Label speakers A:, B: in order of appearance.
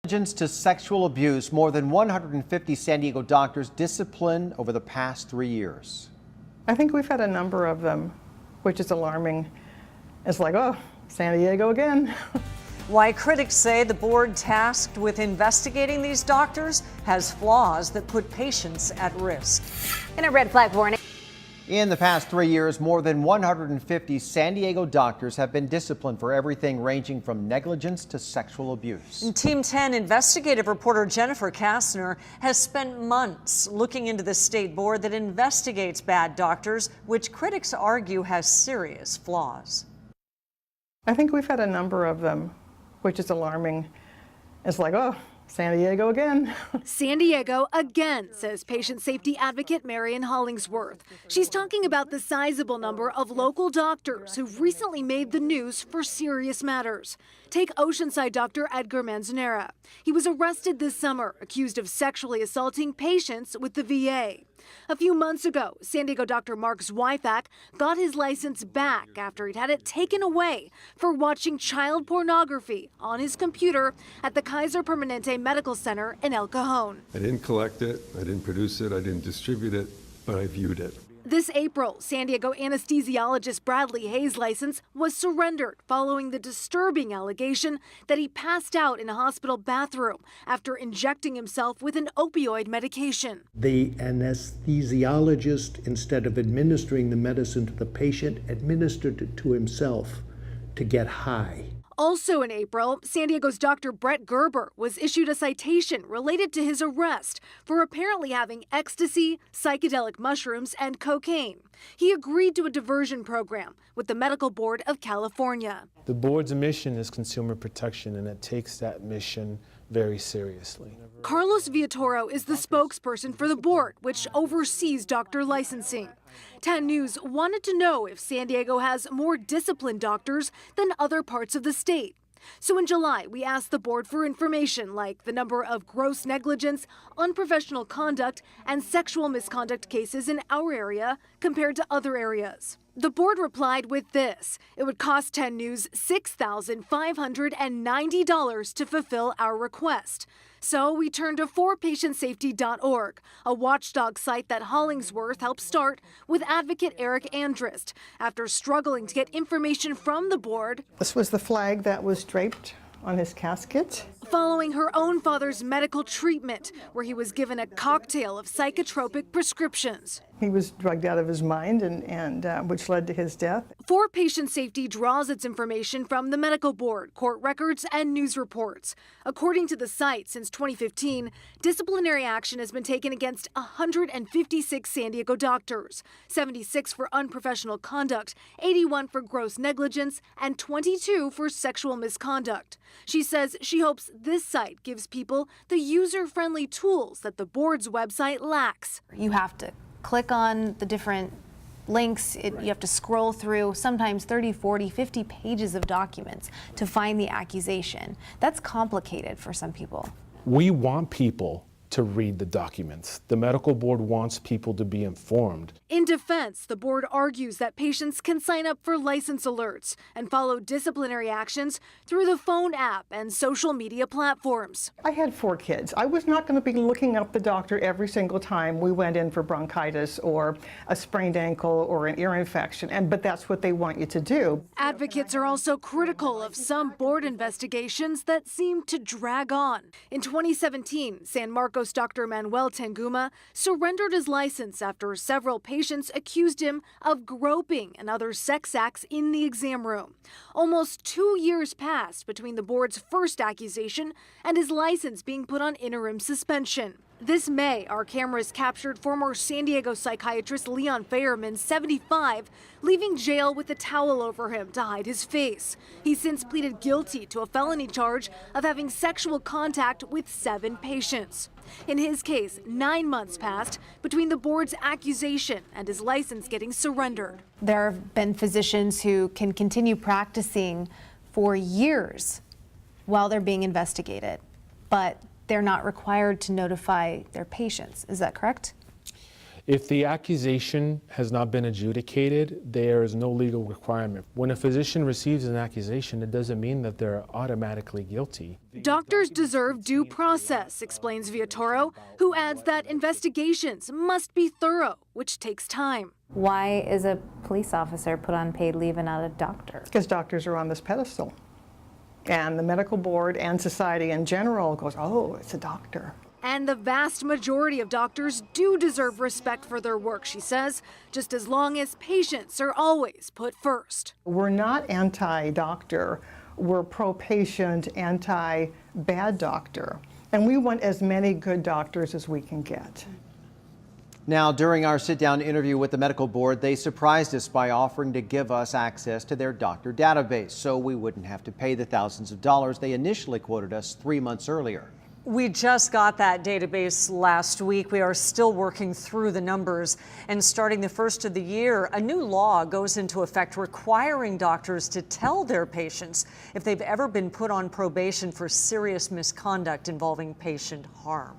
A: To sexual abuse, more than 150 San Diego doctors disciplined over the past 3 years.
B: I think we've had a number of them, which is alarming. It's like, oh, San Diego again.
C: Why critics say the board tasked with investigating these doctors has flaws that put patients at risk.
D: In a red flag warning.
A: In the past 3 years, more than 150 San Diego doctors have been disciplined for everything ranging from negligence to sexual abuse.
C: And Team 10 investigative reporter Jennifer Kastner has spent months looking into the state board that investigates bad doctors, which critics argue has serious flaws.
B: I think we've had a number of them, which is alarming. It's like, oh, San Diego again.
E: San Diego again, says patient safety advocate Marian Hollingsworth. She's talking about the sizable number of local doctors who've recently made the news for serious matters. Take Oceanside doctor Edgar Manzanera. He was arrested this summer, accused of sexually assaulting patients with the VA. A few months ago, San Diego doctor Mark Zweifach got his license back after he'd had it taken away for watching child pornography on his computer at the Kaiser Permanente Medical Center in El Cajon.
F: I didn't collect it, I didn't produce it, I didn't distribute it, but I viewed it.
E: This April, San Diego anesthesiologist Bradley Hayes' license was surrendered following the disturbing allegation that he passed out in a hospital bathroom after injecting himself with an opioid medication.
G: The anesthesiologist, instead of administering the medicine to the patient, administered it to himself to get high.
E: Also in April, San Diego's Dr. Brett Gerber was issued a citation related to his arrest for apparently having ecstasy, psychedelic mushrooms, and cocaine. He agreed to a diversion program with the Medical Board of California.
H: The board's mission is consumer protection, and it takes that mission very seriously.
E: Carlos Villatoro is the spokesperson for the board, which oversees doctor licensing. 10 News wanted to know if San Diego has more disciplined doctors than other parts of the state. So in July, we asked the board for information like the number of gross negligence, unprofessional conduct, and sexual misconduct cases in our area compared to other areas. The board replied with this: it would cost 10 News $6,590 to fulfill our request. So we turned to 4patientsafety.org, a watchdog site that Hollingsworth helped start with advocate Eric Andrist after struggling to get information from the board.
B: This was the flag that was draped on his casket.
E: Following her own father's medical treatment, where he was given a cocktail of psychotropic prescriptions.
B: He was drugged out of his mind, and which led to his death.
E: 4Patient Safety draws its information from the medical board, court records, and news reports. According to the site, since 2015, disciplinary action has been taken against 156 San Diego doctors, 76 for unprofessional conduct, 81 for gross negligence, and 22 for sexual misconduct. She says she hopes this site gives people the user-friendly tools that the board's website lacks.
D: You have to click on the different links, you have to scroll through sometimes 30, 40, 50 pages of documents to find the accusation. That's complicated for some people.
H: We want people to read the documents. The medical board wants people to be informed.
E: In defense, the board argues that patients can sign up for license alerts and follow disciplinary actions through the phone app and social media platforms.
B: I had 4 kids. I was not going to be looking up the doctor every single time we went in for bronchitis or a sprained ankle or an ear infection, but that's what they want you to do.
E: Advocates are also critical of some board investigations that seem to drag on. In 2017, San Marcos Dr. Manuel Tanguma surrendered his license after several patients accused him of groping and other sex acts in the exam room. Almost 2 years passed between the board's first accusation and his license being put on interim suspension. This May, our cameras captured former San Diego psychiatrist Leon Fairman, 75, leaving jail with a towel over him to hide his face. He's since pleaded guilty to a felony charge of having sexual contact with 7 patients. In his case, 9 months passed between the board's accusation and his license getting surrendered.
D: There have been physicians who can continue practicing for years while they're being investigated, but they're not required to notify their patients. Is that correct?
H: If the accusation has not been adjudicated, there is no legal requirement. When a physician receives an accusation, it doesn't mean that they're automatically guilty.
E: Doctors deserve due process, explains Villatoro, who adds that investigations must be thorough, which takes time.
I: Why is a police officer put on paid leave and not a doctor?
B: Because doctors are on this pedestal. And the medical board and society in general goes, oh, it's a doctor.
E: And the vast majority of doctors do deserve respect for their work, she says, just as long as patients are always put first.
B: We're not anti-doctor, we're pro-patient, anti-bad doctor. And we want as many good doctors as we can get.
A: Now, during our sit-down interview with the medical board, they surprised us by offering to give us access to their doctor database so we wouldn't have to pay the thousands of dollars they initially quoted us 3 months earlier.
C: We just got that database last week. We are still working through the numbers. And starting the first of the year, a new law goes into effect requiring doctors to tell their patients if they've ever been put on probation for serious misconduct involving patient harm.